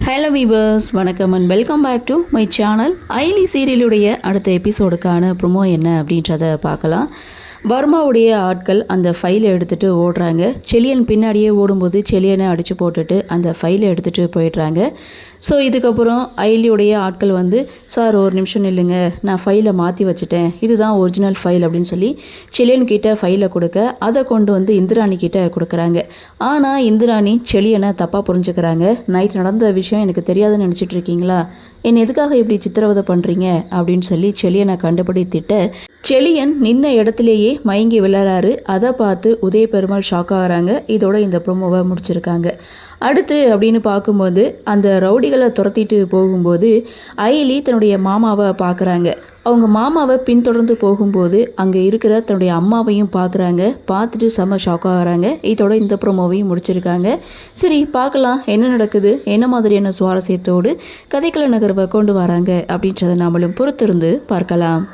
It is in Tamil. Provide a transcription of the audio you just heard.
ஹலோ வீவர்ஸ், வணக்கம் and welcome back to my channel. ஐலி சீரியலுடைய அடுத்த எபிசோடுக்கான ப்ரொமோ என்ன அப்படின்றத பார்க்கலாம். வர்மாவுடைய ஆட்கள் அந்த ஃபைலை எடுத்துகிட்டு ஓடுறாங்க. செலியன் பின்னாடியே ஓடும்போது செலியனை அடித்து போட்டுட்டு அந்த ஃபைலை எடுத்துகிட்டு போயிடுறாங்க. ஸோ இதுக்கப்புறம் ஐலியுடைய ஆட்கள் வந்து, சார் ஒரு நிமிஷம் இல்லைங்க, நான் ஃபைலை மாற்றி வச்சுட்டேன், இதுதான் ஒரிஜினல் ஃபைல் அப்படின்னு சொல்லி செலியன் கிட்ட ஃபைலை கொடுக்க அதை கொண்டு வந்து இந்திராணி கிட்ட கொடுக்குறாங்க. ஆனால் இந்திராணி செலியனை தப்பாக புரிஞ்சுக்கிறாங்க. நைட் நடந்த விஷயம் எனக்கு தெரியாதுன்னு நினச்சிட்டு இருக்கீங்களா, என்னை எதுக்காக இப்படி சித்திரவதை பண்ணுறீங்க அப்படின்னு சொல்லி செலியனை கண்டுபிடித்திட்ட செலியன் நின்ன இடத்துலையே மயங்கி விழறாரு. அதை பார்த்து உதய பெருமாள் ஷாக் ஆகிறாங்க. இதோட இந்த ப்ரோமோவை முடிச்சிருக்காங்க. அடுத்து அப்படின்னு பார்க்கும்போது அந்த ரவுடிகளை துரத்திட்டு போகும்போது ஐலி தன்னுடைய மாமாவை பார்க்குறாங்க. அவங்க மாமாவை பின்தொடர்ந்து போகும்போது அங்கே இருக்கிற தன்னுடைய அம்மாவையும் பார்க்குறாங்க. பார்த்துட்டு செம்ம ஷாக் ஆகிறாங்க. இதோட இந்த ப்ரோமோவையும் முடிச்சிருக்காங்க. சரி, பார்க்கலாம் என்ன நடக்குது, என்ன மாதிரியான சுவாரஸ்யத்தோடு கதைக்கள நகர்வை கொண்டு வராங்க அப்படின்றத நாமளும் பொறுத்திருந்து பார்க்கலாம்.